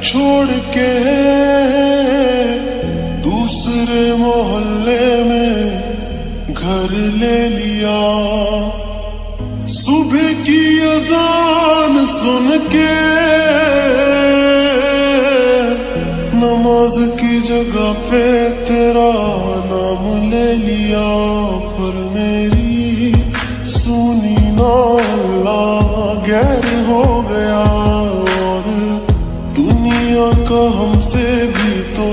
छोड़ के दूसरे मोहल्ले में घर ले लिया। सुबह की अजान सुन के नमाज की जगह पे तेरा नाम ले लिया। पर मेरी सुनी ना अल्लाह गैर हो गया, और दुनिया का हमसे भी तो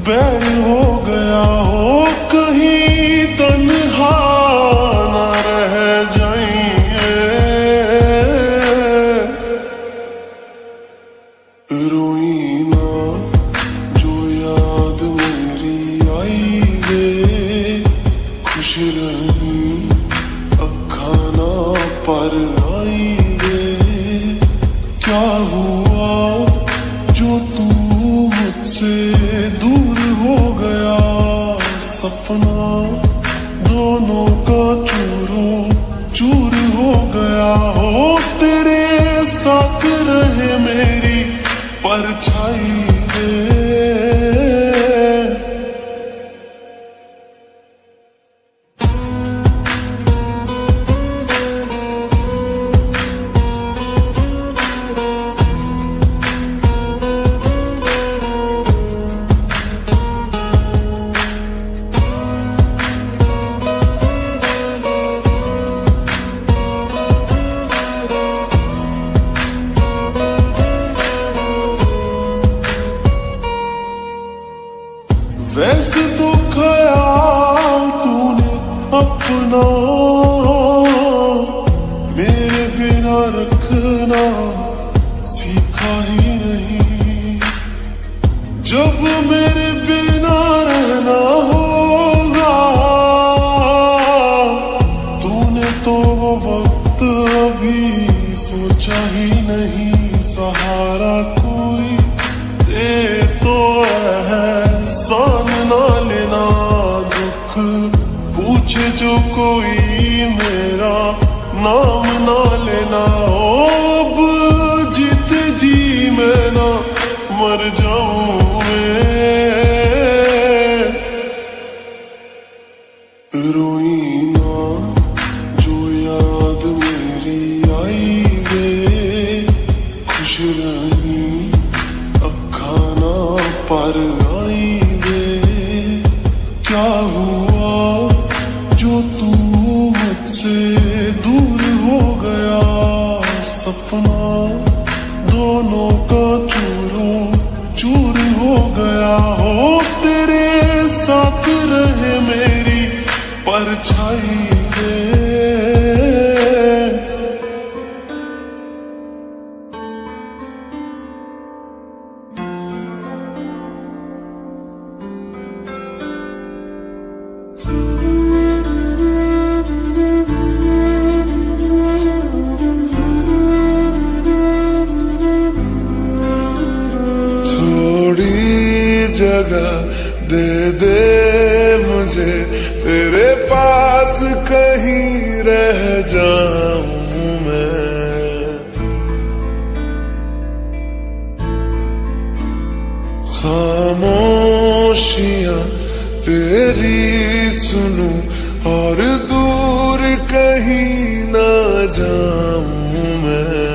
बैर हो गया। हो कहीं तन्हा न रह जाएंगे, रोई ना जो याद मेरी आई वे, खुश रही अखा ना पर आई वे। क्या हुआ जो तू मुझसे दूर हो गया, सपना दोनों का चूरो चूर हो गया। हो तेरे साथ रहे मेरी परछाई वे। वैसे तो ख्याल तूने अपना मेरे बिना रखना सीखा ही नहीं। जब मेरे बिना रहना होगा, तूने तो वो वक्त अभी सोचा ही नहीं। सहारा कोई दे तो एहसान ना लेना, दुख पूछे जो कोई मेरा नाम ना लेना। अब जीत जी मैं ना मर जाऊं मैं, रोई ना जो याद मेरी आई वे, खुश रही अखा ना पर आई वे। क्या हुआ जो तू मुझसे दूर हो गया, सपना दोनों का चूरो चूर हो गया। हो तेरे साथ रहे मेरी परछाई वे। जगह दे दे मुझे तेरे पास, कहीं रह जाऊं मैं। खामोशियां तेरी सुनूं और दूर कहीं ना जाऊं मैं।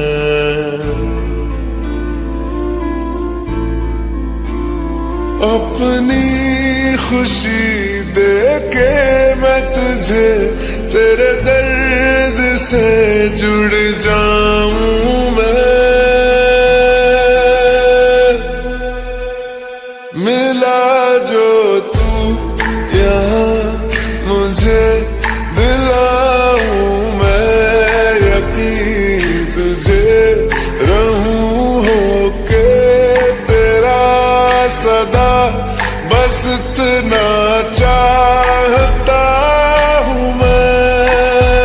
अपनी खुशी दे के मैं तुझे तेरे दर्द से जुड़ जाऊं मैं। मिला जो तू यहाँ मुझे दिलाऊं मैं यकीन तुझे रहूं होके तेरा सदा, बस इतना चाहता हूँ मैं।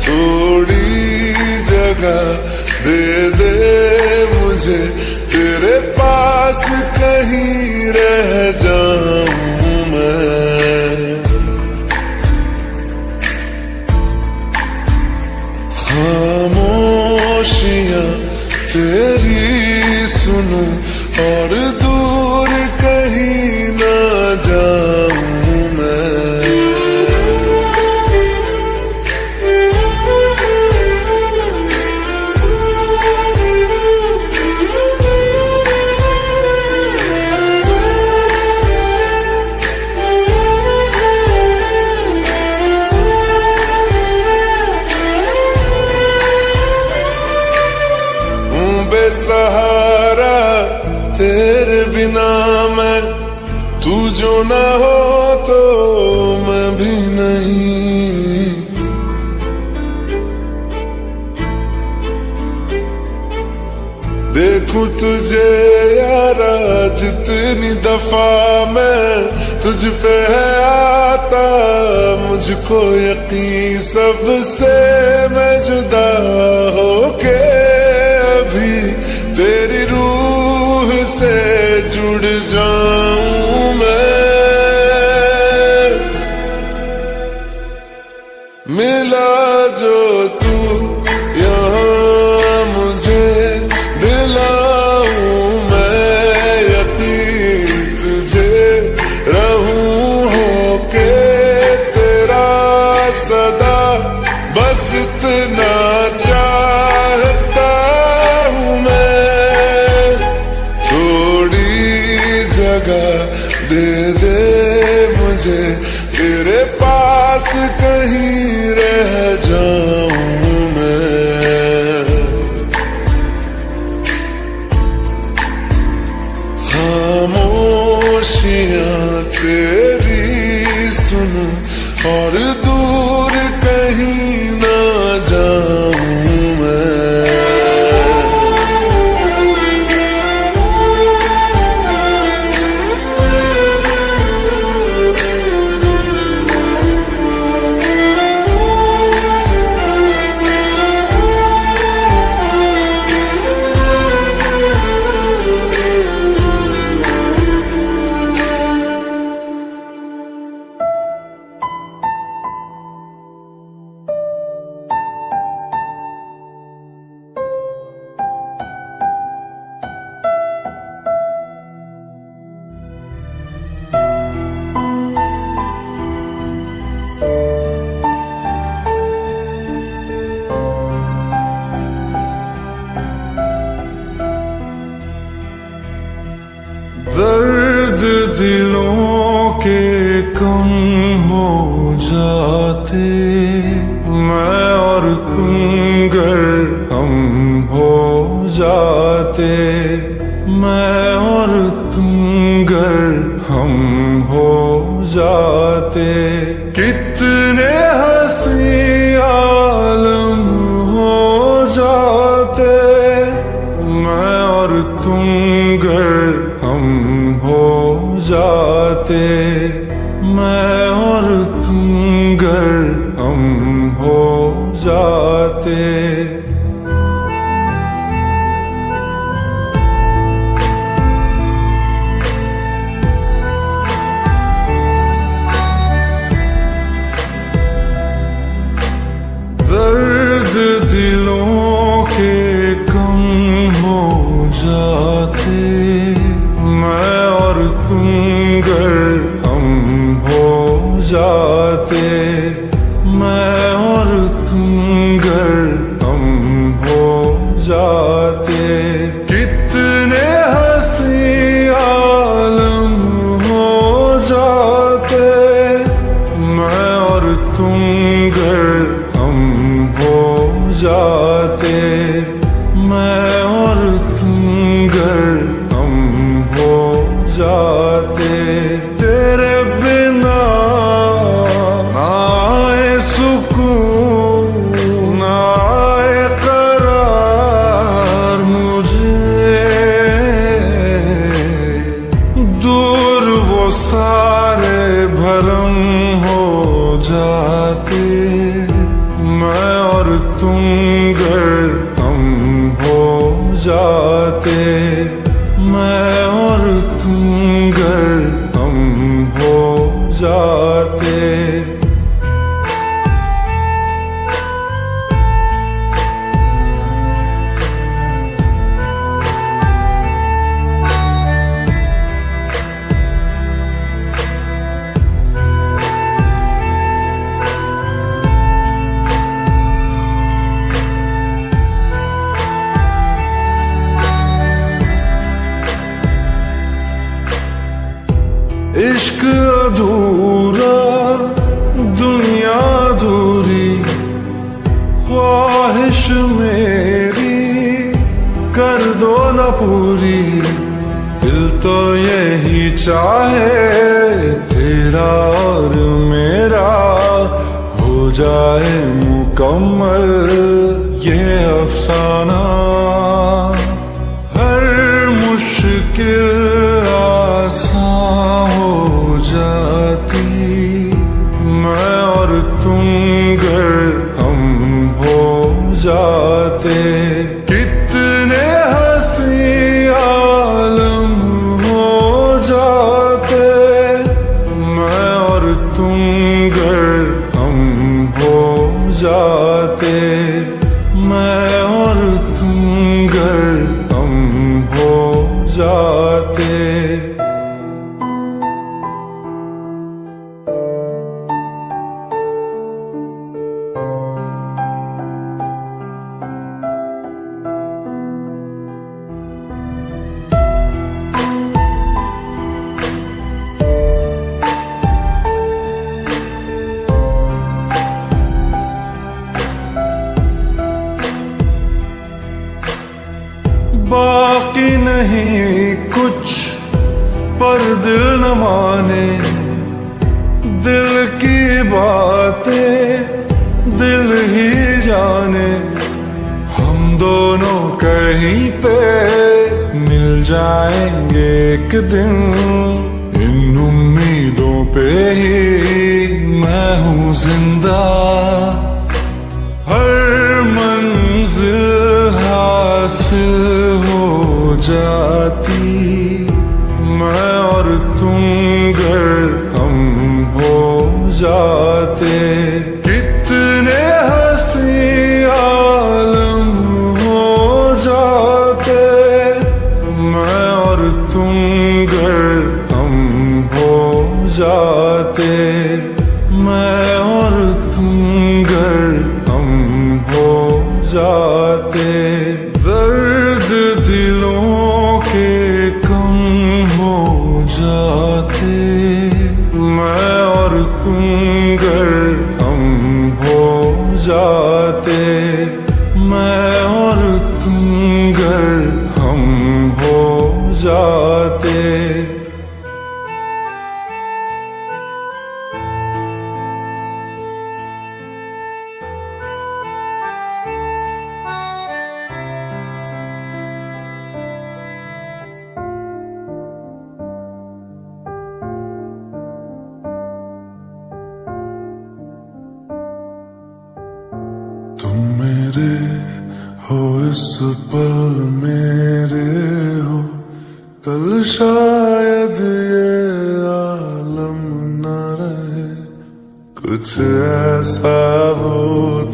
थोड़ी जगह दे दे मुझे तेरे पास, कहीं रह जाऊं मैं। खामोशियां तेरी सुनूं और दूर कहीं ना जाऊं मैं। बेसहारा तेरे बिना मैं, तू जो ना हो तो मैं भी नहीं। देखूं तुझे यारा जितनी दफा मैं तुझ पे है आता, मुझको यकीन सबसे मैं जुदा होके अभी तेरी रूह से जुड़ जाऊं मैं। मिला जो तू यहाँ मुझे दिलाऊं मैं यकीन तुझे, रहूं होके तेरा सदा, बस इतना चाहता हूँ मैं। थोड़ी जगह दे मुझे, तेरे पास कहीं रह जाऊं मैं। खामोशियां तेरी सुनूं और दूर कहीं ना जाऊं मैं। दर्द दिलों के कम हो जाते, मैं और तुम गर हम हो जाते, मैं और तुम गर हम हो जाते। कितने हंसी आलम हो जाते, मैं और तुम गर हम हो जाते, मैं और तुम गर हम हो जाते। दर्द दिलों के कम हो जाते, मैं और तुम गर हम हो जाते, मैं और तुम गर हम हो जाते। कितने हंसी आलम हो जाते, मैं और तुम गर हम हो जाते, मैं और तुम गर हम हो जाते। तेरे बिना ना आए सुकून, ना आए करार मुझे, दूर वो सारे भरम हो जाते, मैं और तुम गर हम हो मेरी कर दो न पूरी, दिल तो यही चाहे तेरा और मेरा हो जाए मुकम्मल ये अफसाना। हर मुश्किल आसान हो जाती, मैं और तुम गर हम हो जाते। कितने हंसी आलम हो जाते, मैं और तुम गर हम हो जाते। मैं और तुम गर हम हो जाते। बाकी नहीं कुछ पर दिल न माने, दिल की बातें दिल ही जाने। हम दोनों कहीं पे मिल जाएंगे एक दिन, इन उम्मीदों पे ही मैं हूँ जिंदा। हर मंजिल हासिल हो जाती, मैं और तुम गर हम हो जाते। कितने हंसी आलम हो जाते, मैं और तुम गर हम हो जाते। मैं और तुम गर हम हो जाते। दर्द दिलों के कम हो जाते, मैं और तुम गर हम हो जाते। मैं और तुम गर हम हो जाते। तुम मेरे हो इस पल मेरे हो, कल शायद ये आलम न रहे। कुछ ऐसा हो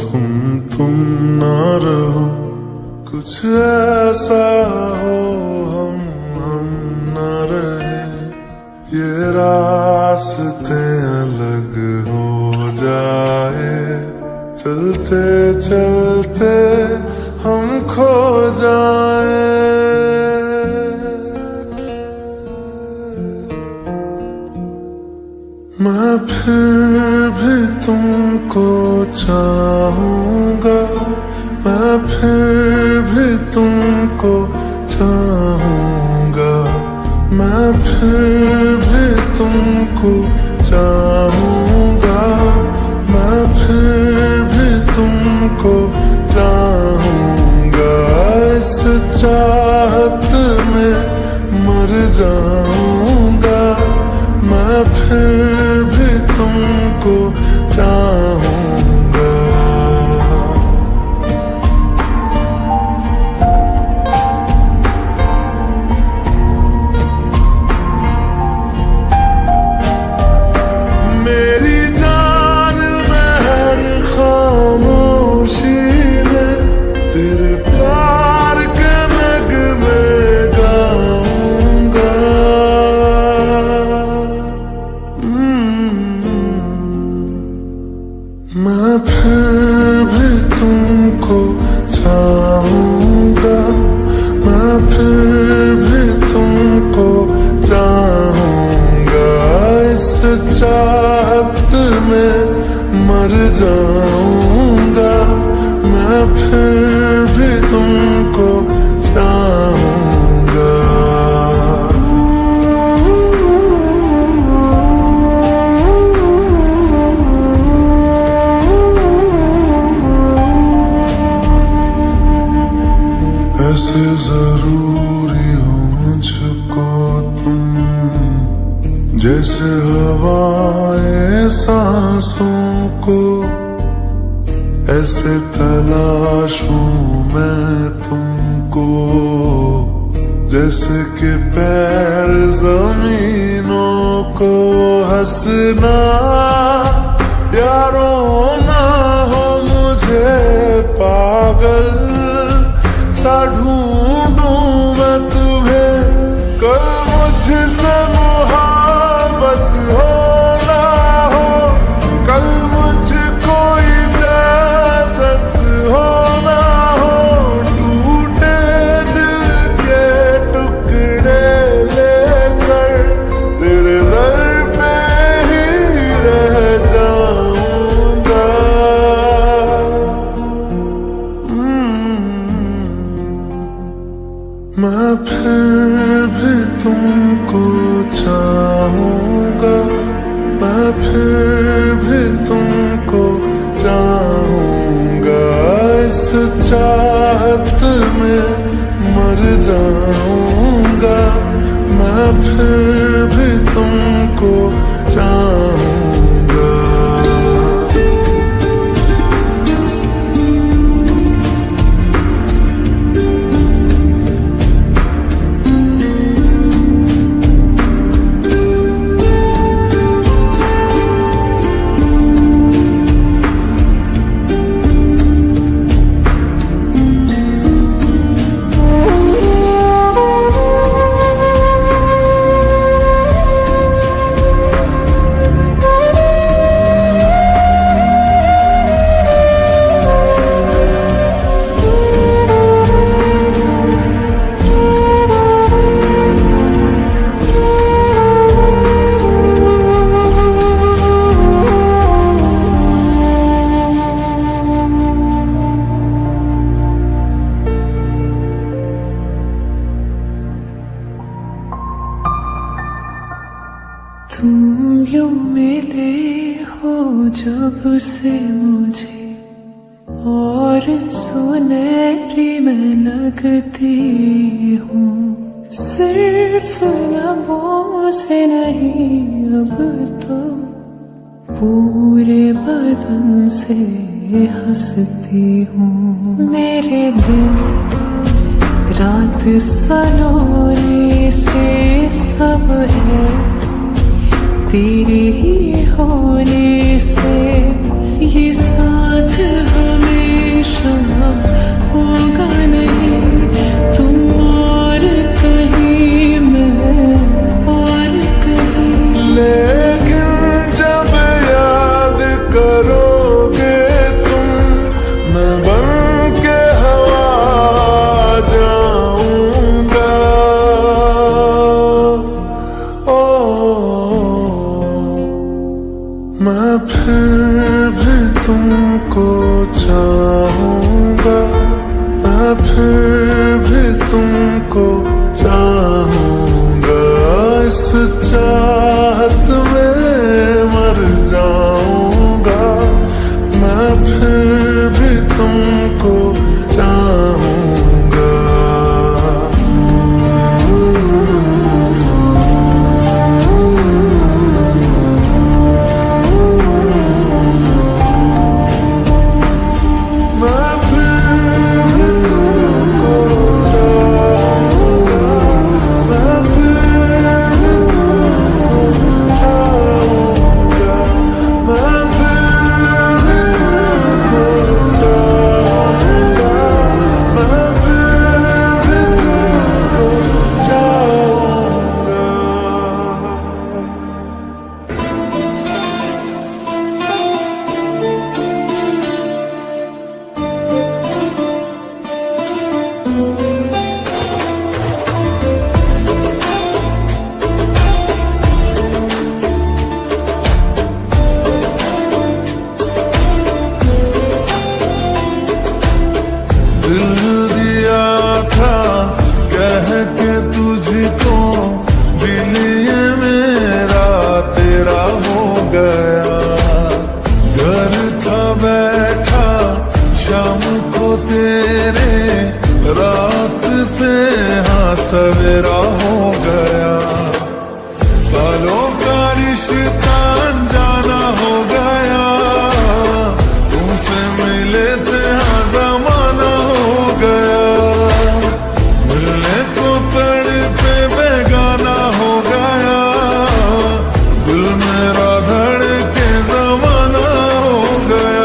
तुम न रहो, कुछ ऐसा हो हम न रहे। ये रास्ते अलग हो जाए, चलते चलते हम खो जाए। मैं फिर भी तुमको चाहूंगा, मैं फिर भी तुमको चाहूंगा। मैं फिर भी तुमको चाहूंगा, मैं फिर भी तुमको चाहूंगा। इस चाहत में मर जाऊंगा, मैं फिर भी तुमको चाहूंगा। मेरी जान में हर खामोशी में तेरे प्यार के नगमे गाऊंगा। जैसे जरूरी हो मुझको तुम, जैसे हवाएं सांसों को, ऐसे तलाशूं मैं तुमको, जैसे कि पैर जमीनों को। हंसना या रोना हो मुझे पागल सा ढूंढूं मैं तुम्हें, कल मुझसे मोहब्बत हो ना हो, कल मुझको इजाजत हो ना हो, टूटे दिल के टुकड़े लेकर तेरे दर पे ही रह जाऊंगा। मैं फिर भी तुमको चाहूंगा, मैं फिर भी तुमको चाहूंगा, इस चाहत में मर जाऊंगा। मैं फिर भी तुमको चाहूंगा। तुम यूं मिले हो जब से मुझे, और सुनहरी मैं लगती हूँ। सिर्फ लबों से नहीं अब तो पूरे बदन से हंसती हूँ। मेरे दिन रात सलोने से सब है तेरे ही होने से, ये साथ हमेशा होगा नहीं, तुम और कहीं मैं और कहीं। लेकिन जब याद करोगे तुम, मैं बन के हवा जाऊंगा। मैं फिर भी तुमको चाहूंगा, मैं फिर भी तुमको चाहूंगा, इस चाहत में मर जाऊंगा। मैं फिर भी तुमको चाहूंगा। बैठा शाम को तेरे रात से हाँ सवेरा हो गया, सालों का रिश्ता अनजाना हो गया, तुमसे मिले थे हाँ जमाना हो गया, मिलने को तड़पे बेगाना हो गया, दिल मेरा धड़के जमाना हो गया।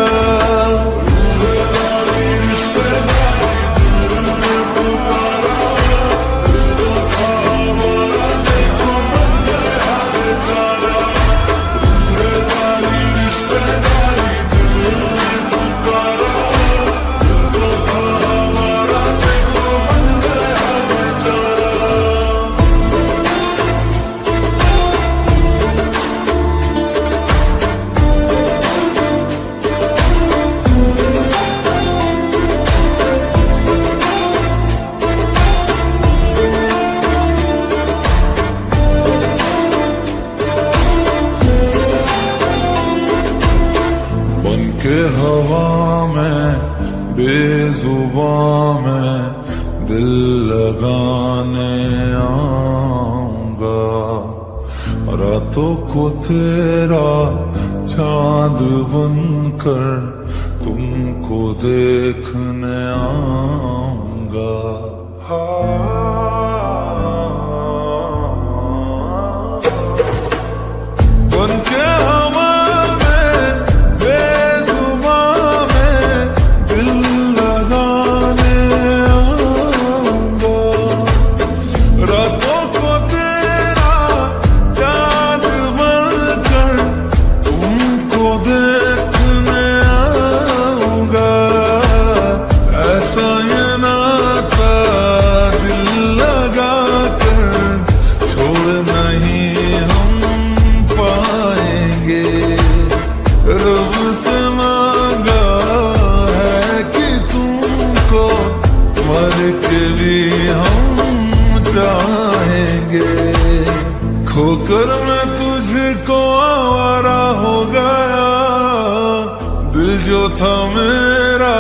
बन के हवा में बेजुबां में दिल लगाने आऊंगा, रातों को तेरा चांद बनकर तुमको देखने आऊंगा। बन के हवा रब से मांगा है कि तुमको मर के भी हम चाहेंगे, खोकर मैं तुझको आवारा हो गया, दिल जो था मेरा